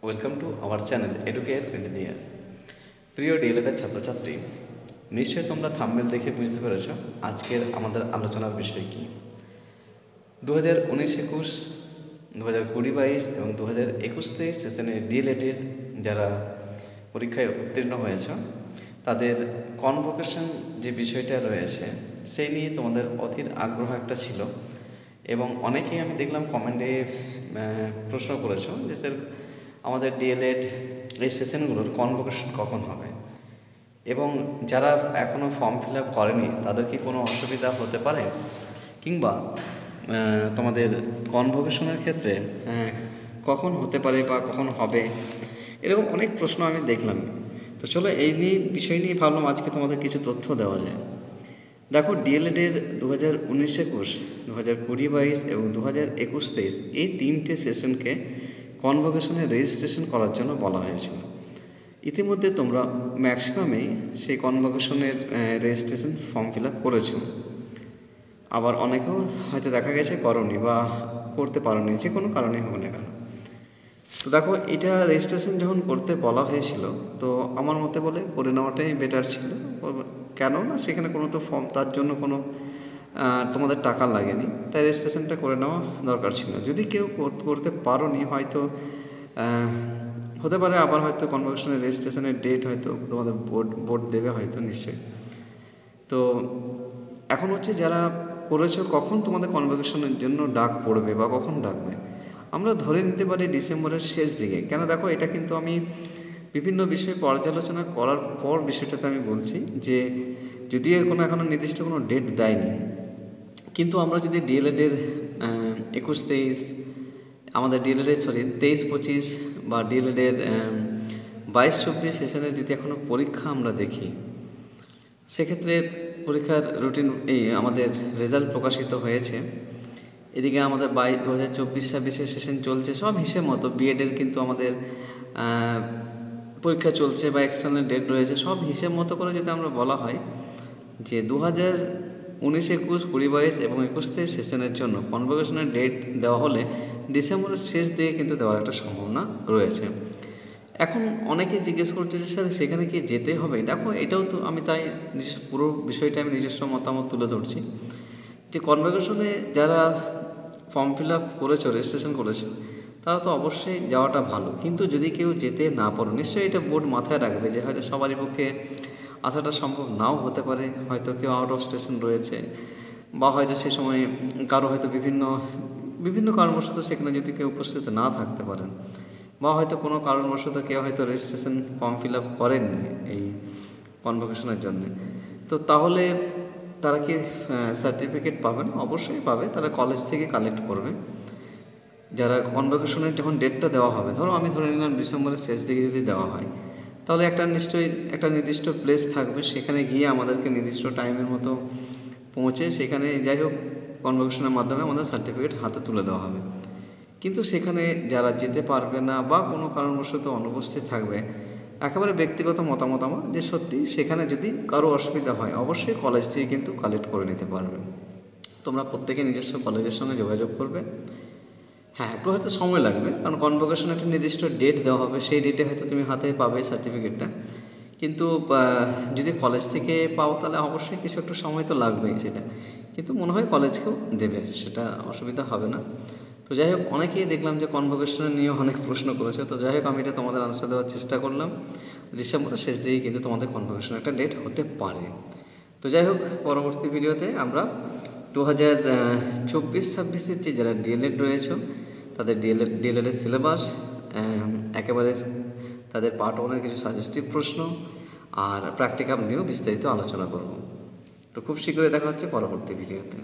Welcome to our channel educare engineer. প্রিয় ডিএলএডের ছাত্রছাত্রী, নিশ্চয়ই তোমরা থাম্বনেল দেখে বুঝতে পেরেছ আজকের আমাদের আলোচনার বিষয় কী। 2019-21, 2020-22 এবং 2021-23 সেশনের ডিএলএডের যারা পরীক্ষায় উত্তীর্ণ হয়েছ তাদের কনভোকেশন যে বিষয়টা রয়েছে সেই নিয়ে তোমাদের অধীর আগ্রহ একটা ছিল এবং অনেকেই আমি দেখলাম কমেন্টে প্রশ্ন করেছ যে স্যার আমাদের ডিএলএড এই সেশনগুলোর কনভোকেশন কখন হবে এবং যারা এখনও ফর্ম ফিল আপ করেনি তাদের কি কোনো অসুবিধা হতে পারে, কিংবা তোমাদের কনভোকেশনের ক্ষেত্রে কখন হতে পারে বা কখন হবে, এরকম অনেক প্রশ্ন আমি দেখলাম। তো চলো এই বিষয় নিয়ে ভাবলাম আজকে তোমাদের কিছু তথ্য দেওয়া যায়। দেখো, ডিএলএডের 2019-21, 2020-22 এবং 2021-23 এই তিনটে সেশনকে কনভোকেশনে রেজিস্ট্রেশন করার জন্য বলা হয়েছিল। ইতিমধ্যে তোমরা ম্যাক্সিমামেই সেই কনভোকেশনের রেজিস্ট্রেশন ফর্ম ফিল আপ করেছো, আবার অনেকেও হয়তো দেখা গেছে করনি বা করতে পারোনি, যে কোনো কারণেই হোক না কেন। তো দেখো, এটা রেজিস্ট্রেশন যখন করতে বলা হয়েছিল তো আমার মতে বলে করে নেওয়াটাই বেটার ছিল। কেন না, সেখানে কোনো তো ফর্ম, তার জন্য কোনো তোমাদের টাকা লাগেনি, তাই রেজিস্ট্রেশনটা করে নেওয়া দরকার ছিল। যদি কেউ করতে পারোনি, হয়তো হতে পারে আবার হয়তো কনভোকেশনের রেজিস্ট্রেশনের ডেট হয়তো তোমাদের বোর্ড দেবে হয়তো, নিশ্চয়ই। তো এখন হচ্ছে যারা করেছো, কখন তোমাদের কনভোকেশনের জন্য ডাক পড়বে বা কখন ডাকবে, আমরা ধরে নিতে পারি ডিসেম্বরের শেষ দিকে। কেন দেখো, এটা কিন্তু আমি বিভিন্ন বিষয়ে পর্যালোচনা করার পর বিষয়টাতে আমি বলছি যে যদি এর কোনো এখনও নির্দিষ্ট কোনো ডেট দেয়নি, কিন্তু আমরা যদি ডিএলএডের 21-23, আমাদের ডিএলএডের 23-25 বা ডিএলএডের 22-24 সেশনের যদি এখনও পরীক্ষা আমরা দেখি, সেক্ষেত্রে পরীক্ষার রুটিন আমাদের রেজাল্ট প্রকাশিত হয়েছে। এদিকে আমাদের 2024-26 সেশন চলছে, সব হিসেব মতো বিএডের কিন্তু আমাদের পরীক্ষা চলছে বা এক্সটার্নাল ডেট রয়েছে, সব হিসেব মতো করে যদি আমরা বলা হয় যে 2019-21, 20-22 এবং 21-23 সেশনের জন্য কনভোকেশনের ডেট দেওয়া হলে ডিসেম্বরের শেষ দিকে কিন্তু দেওয়ার একটা সম্ভাবনা রয়েছে। এখন অনেকে জিজ্ঞেস করছে যে স্যার সেখানে কি যেতে হবে। দেখো, এটাও তো আমি তাই পুরো বিষয়টা আমি নিজস্ব মতামত তুলে ধরছি যে কনভোকেশনে যারা ফর্ম ফিল আপ করেছো, রেজিস্ট্রেশন করেছো, তারা তো অবশ্যই যাওয়াটা ভালো। কিন্তু যদি কেউ যেতে না পারো, নিশ্চয়ই এটা বোর্ড মাথায় রাখবে যে হয়তো সবারই পক্ষে আসাটা সম্ভব নাও হতে পারে। হয়তো কেউ আউট অফ স্টেশন রয়েছে, বা হয়তো সে সময় কারো হয়তো বিভিন্ন কারণবশত সেখানে যদি কেউ উপস্থিত না থাকতে পারেন, বা হয়তো কোনো কারণবশত কেউ হয়তো রেজিস্ট্রেশন ফর্ম ফিল আপ করেননি এই কনভোকেশনের জন্য, তো তাহলে তারা কি সার্টিফিকেট পাবে না? অবশ্যই পাবে, তারা কলেজ থেকে কালেক্ট করবে। যারা কনভোকেশনের যখন ডেটটা দেওয়া হবে, আমি ধরে নিলাম ডিসেম্বরের শেষ দিকে যদি দেওয়া হয়, তাহলে নিশ্চয়ই একটা নির্দিষ্ট প্লেস থাকবে, সেখানে গিয়ে আমাদেরকে নির্দিষ্ট টাইমের মতো পৌঁছে সেখানে যাই হোক কনভোকেশনের মাধ্যমে আমাদের সার্টিফিকেট হাতে তুলে দেওয়া হবে। কিন্তু সেখানে যারা যেতে পারবে না বা কোনো কারণবশত অনুপস্থিত থাকবে, একেবারে ব্যক্তিগত মতামত আমার যে সত্যি সেখানে যদি কারো অসুবিধা হয়, অবশ্যই কলেজ থেকে কিন্তু কালেক্ট করে নিতে পারবে। তোমরা প্রত্যেকে নিজস্ব কলেজের সঙ্গে যোগাযোগ করবে। হ্যাঁ, একটু হয়তো সময় লাগবে, কারণ কনভোকেশন একটা নির্দিষ্ট ডেট দেওয়া হবে, সেই ডেটে হয়তো তুমি হাতে পাবে সার্টিফিকেটটা। কিন্তু যদি কলেজ থেকে পাও তাহলে অবশ্যই কিছু একটু সময় তো লাগবেই সেটা, কিন্তু মনে হয় কলেজকেও দেবে, সেটা অসুবিধা হবে না। তো যাই হোক, অনেকেই দেখলাম যে কনভোকেশন নিয়ে অনেক প্রশ্ন করেছে। তো যাই হোক, আমি এটা তোমাদের আনসার দেওয়ার চেষ্টা করলাম। ডিসেম্বরের শেষ দিকে কিন্তু তোমাদের কনভোকেশন একটা ডেট হতে পারে। তো যাই হোক, পরবর্তী ভিডিওতে আমরা 2024-26 যে যারা ডিএলএড রয়েছে তাদের ডিএলএডের সিলেবাস, একেবারে তাদের পার্ট 1-এর কিছু সাজেস্টিভ প্রশ্ন আর প্র্যাকটিক্যাল নিয়েও বিস্তারিত আলোচনা করব। তো খুব শীঘ্রই দেখা হচ্ছে পরবর্তী ভিডিওতে।